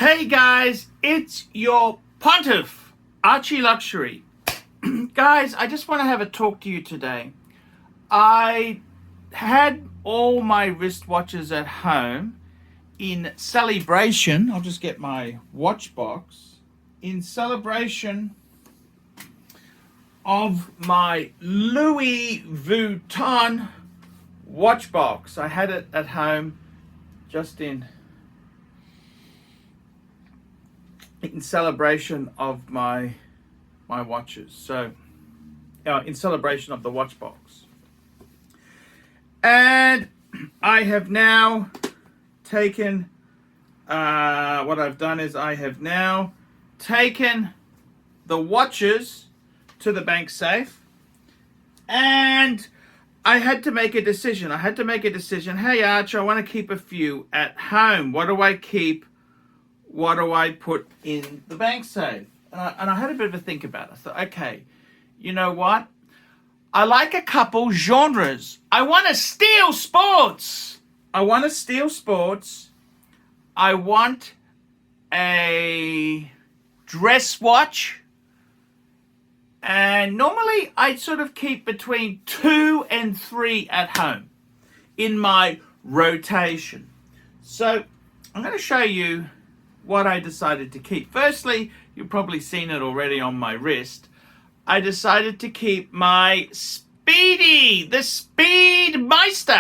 Hey guys, it's your pontiff, ArchieLuxury. Guys, I just want to have a talk to you today. I had all my wristwatches at home in celebration. I'll just get my watch box. In celebration of my Louis Vuitton watch box. I had it at home just in celebration of my watches. So in celebration of the watch box. And I have now taken what I've done is I have now taken the watches to the bank safe, and I had to make a decision. Hey Arch, I want to keep a few at home. What do I keep? What do I put in the bank safe? And I had a bit of a think about it. I thought, okay, you know what? I like a couple genres. I want to steal sports. I want a dress watch. And normally I sort of keep between 2 and 3 at home in my rotation. So I'm going to show you what I decided to keep. Firstly, you've probably seen it already on my wrist. I decided to keep my Speedy, the Speedmeister.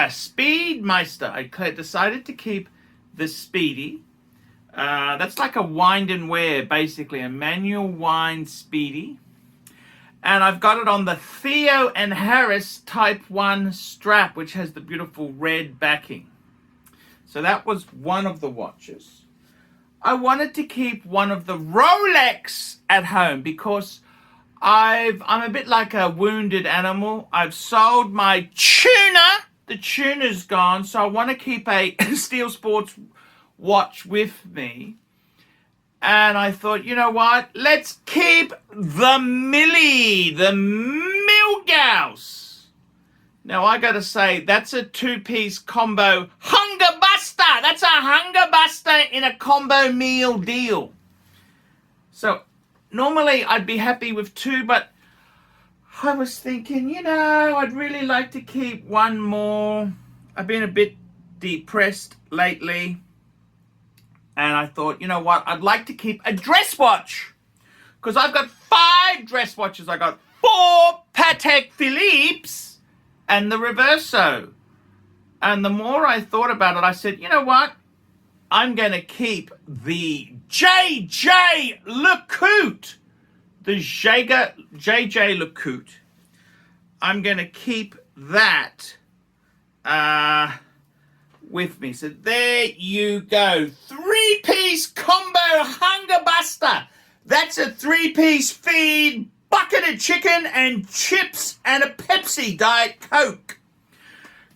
I decided to keep the Speedy. That's like a wind and wear, basically, a manual wind Speedy. And I've got it on the Theo and Harris Type 1 strap, which has the beautiful red backing. So that was one of the watches. I wanted to keep one of the Rolex at home because I'm a bit like a wounded animal. I've sold my tuner. The tuner's gone, so I want to keep a Steel Sports watch with me. And I thought, you know what? Let's keep the Millie, the Milgauss. Now, I got to say, that's a two-piece combo hunger buster. That's a hunger buster in a combo meal deal. So, normally I'd be happy with 2, but I was thinking, you know, I'd really like to keep one more. I've been a bit depressed lately. And I thought, you know what? I'd like to keep a dress watch. Because I've got 5 dress watches. I got 4 Patek Philippe's and the Reverso. And the more I thought about it, I said, you know what? I'm going to keep the JJ LeCoultre. The JJ LeCoultre. I'm going to keep that with me. So there you go. 3-piece combo hunger buster. That's a 3-piece feed, bucket of chicken and chips and a Pepsi Diet Coke.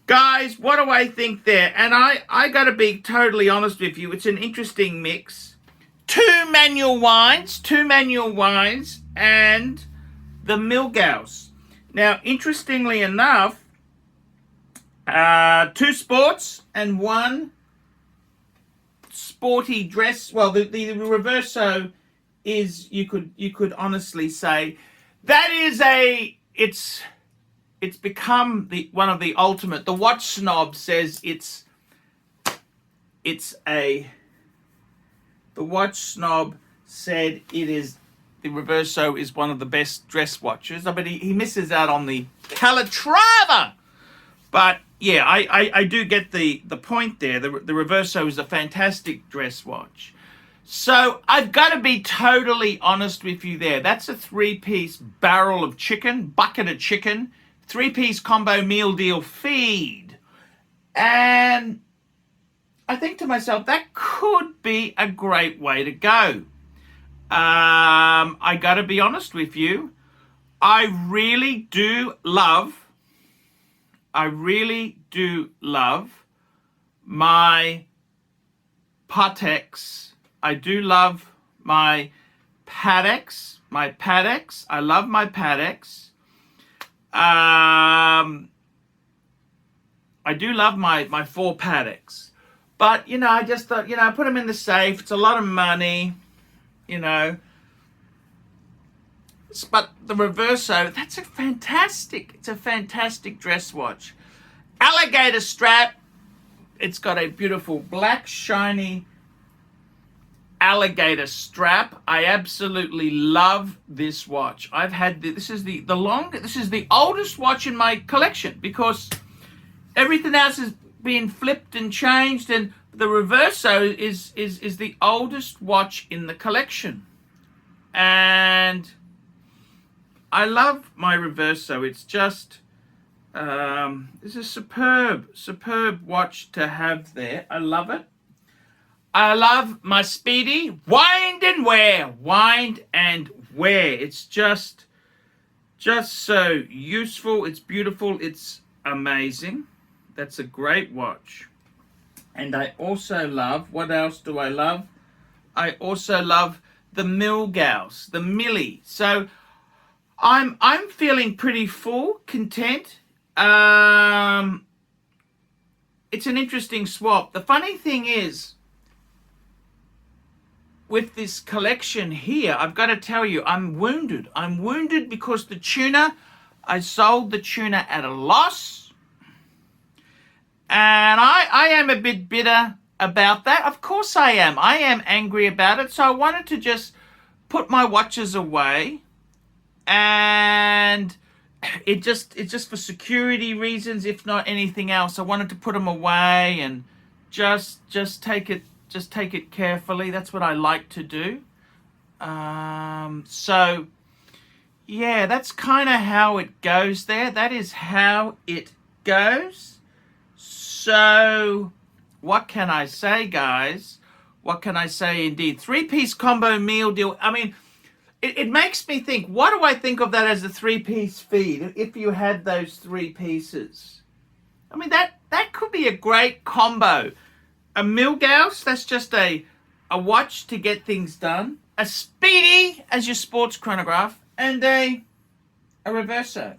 Guys, what do I think there? And I got to be totally honest with you. It's an interesting mix. 2 manual wines and the Milgauss. Now, interestingly enough, 2 sports and 1 sporty dress. Well, the Reverso is, you could honestly say that is it's become one of the ultimate. The watch snob says the watch snob said the Reverso is one of the best dress watches. But he misses out on the Calatrava. But yeah, I do get the point there. The Reverso is a fantastic dress watch. So I've got to be totally honest with you there. That's a 3-piece barrel of chicken, bucket of chicken, 3-piece combo meal deal feed. And I think to myself, that could be a great way to go. I got to be honest with you. I really do love my Pateks. I do love my Pateks. I love my Pateks. I do love my 4 Pateks. But, you know, I just thought, you know, I put them in the safe. It's a lot of money, you know. But the Reverso, it's a fantastic dress watch. Alligator strap. It's got a beautiful black, shiny alligator strap. I absolutely love this watch. I've had this is the oldest watch in my collection because everything else is being flipped and changed, and the Reverso is the oldest watch in the collection. And I love my Reverso. It's just it's a superb watch to have there. I love it. I love my Speedy. Wind and wear. It's just so useful. It's beautiful. It's amazing. That's a great watch. And I also love, what else do I love? I also love the Milgauss, the Millie. So I'm feeling pretty full, content. It's an interesting swap. The funny thing is, with this collection here, I've got to tell you, I'm wounded. I'm wounded because the tuna, I sold the tuna at a loss. And I am a bit bitter about that. Of course I am. I am angry about it. So I wanted to just put my watches away. And it's just for security reasons, if not anything else. I wanted to put them away and just take it carefully. That's what I like to do. So yeah, that's kind of how it goes there. That is how it goes. So what can I say, guys? What can I say indeed? 3-piece combo meal deal. I mean, it makes me think, what do I think of that as a 3-piece feed if you had those 3 pieces? I mean, that could be a great combo. A Milgauss, that's just a watch to get things done. A Speedy as your sports chronograph. And a Reverso.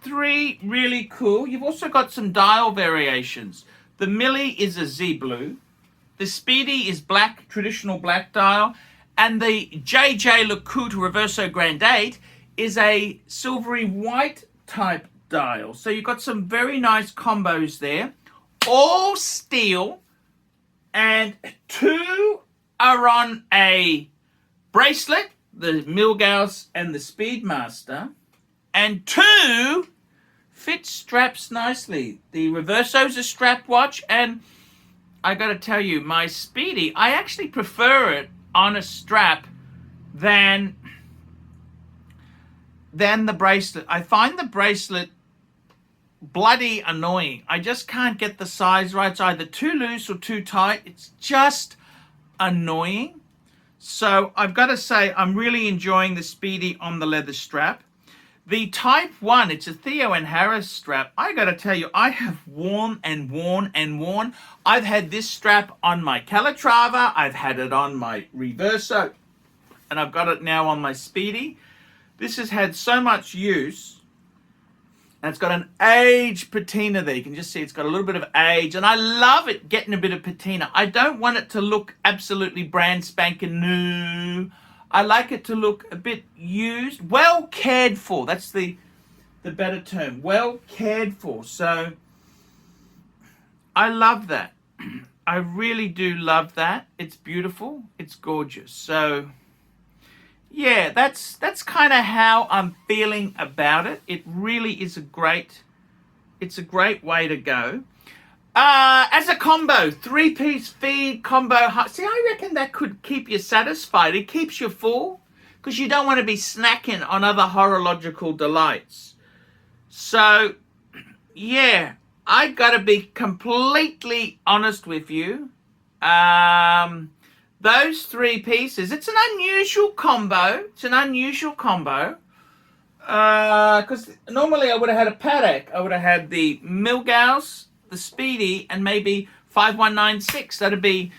3 really cool. You've also got some dial variations. The Millie is a Z blue. The Speedy is black, traditional black dial. And the JJ LeCoultre Reverso Grand 8 is a silvery white type dial. So you've got some very nice combos there. All steel, and 2 are on a bracelet, the Milgauss and the Speedmaster, and 2 fit straps nicely. The Reverso's a strap watch, and I got to tell you, my Speedy, I actually prefer it on a strap than the bracelet. I find the bracelet bloody annoying. I just can't get the size right. It's either too loose or too tight. It's just annoying. So I've got to say, I'm really enjoying the Speedy on the leather strap. The Type 1, it's a Theo and Harris strap. I got to tell you, I have worn and worn and worn. I've had this strap on my Calatrava. I've had it on my Reverso. And I've got it now on my Speedy. This has had so much use. And it's got an age patina there. You can just see it's got a little bit of age. And I love it getting a bit of patina. I don't want it to look absolutely brand spanking new. I like it to look a bit used. Well cared for. That's the better term. Well cared for. So I love that. I really do love that. It's beautiful. It's gorgeous. So yeah, that's kind of how I'm feeling about it. It really is a great way to go. As a combo, 3-piece feed combo. See, I reckon that could keep you satisfied. It keeps you full because you don't want to be snacking on other horological delights. So yeah, I got to be completely honest with you. Those 3 pieces, it's an unusual combo. Because normally I would have had a Patek. I would have had the Milgauss, the Speedy, and maybe 5196. That'd be...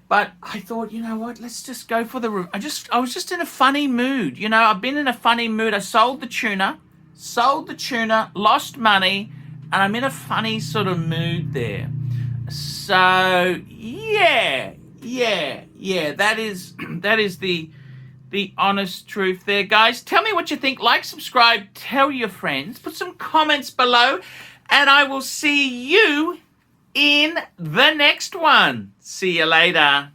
But I thought, you know what? Let's just go for the... I was just in a funny mood. I've been in a funny mood. I sold the tuna, lost money, and I'm in a funny sort of mood there. So yeah, that is the honest truth there, guys. Tell me what you think. Like, subscribe, tell your friends, put some comments below, and I will see you in the next one. See you later.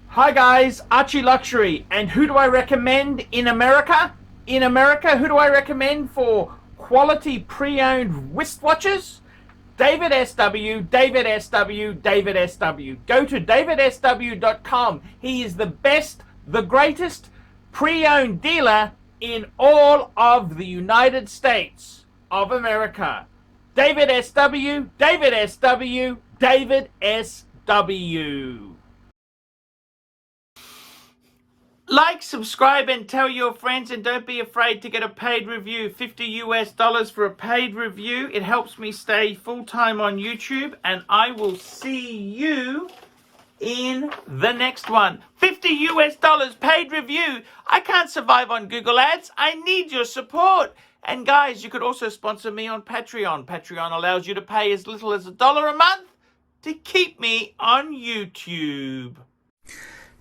Hi guys, ArchieLuxury, and who do I recommend in America? In America, who do I recommend for quality pre-owned wristwatches? David SW, David SW, David SW. Go to davidsw.com. He is the best, the greatest pre-owned dealer in all of the United States of America. David SW, David SW, David SW. Like, subscribe, and tell your friends, and don't be afraid to get a paid review. $50 for a paid review. It helps me stay full-time on YouTube, and I will see you in the next one. $50 paid review. I can't survive on Google Ads. I need your support. And guys, you could also sponsor me on Patreon. Patreon allows you to pay as little as $1 a month to keep me on YouTube.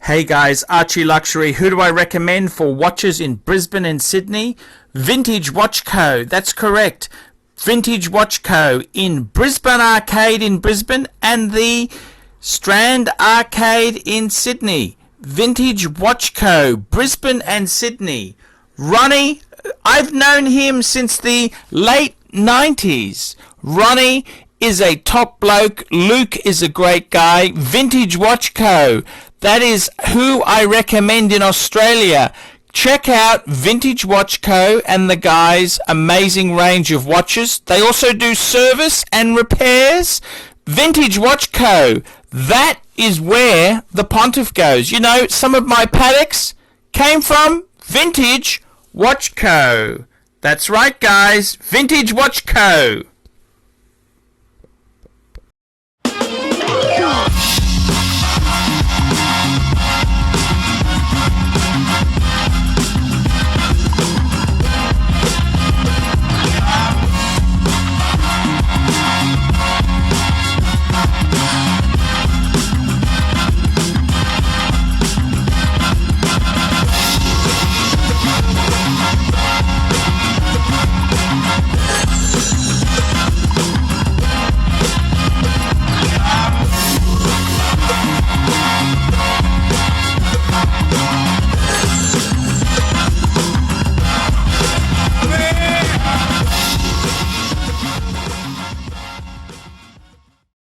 Hey guys, ArchieLuxury. Who do I recommend for watches in Brisbane and Sydney? Vintage Watch Co. That's correct. Vintage Watch Co. in Brisbane Arcade in Brisbane and the Strand Arcade in Sydney. Vintage Watch Co. Brisbane and Sydney. Ronnie, I've known him since the late 90s. Ronnie is a top bloke. Luke is a great guy. Vintage Watch Co. That is who I recommend in Australia. Check out Vintage Watch Co. and the guys' amazing range of watches. They also do service and repairs. Vintage Watch Co. That is where the Pontiff goes. You know, some of my Pateks came from Vintage Watch Co. That's right, guys. Vintage Watch Co.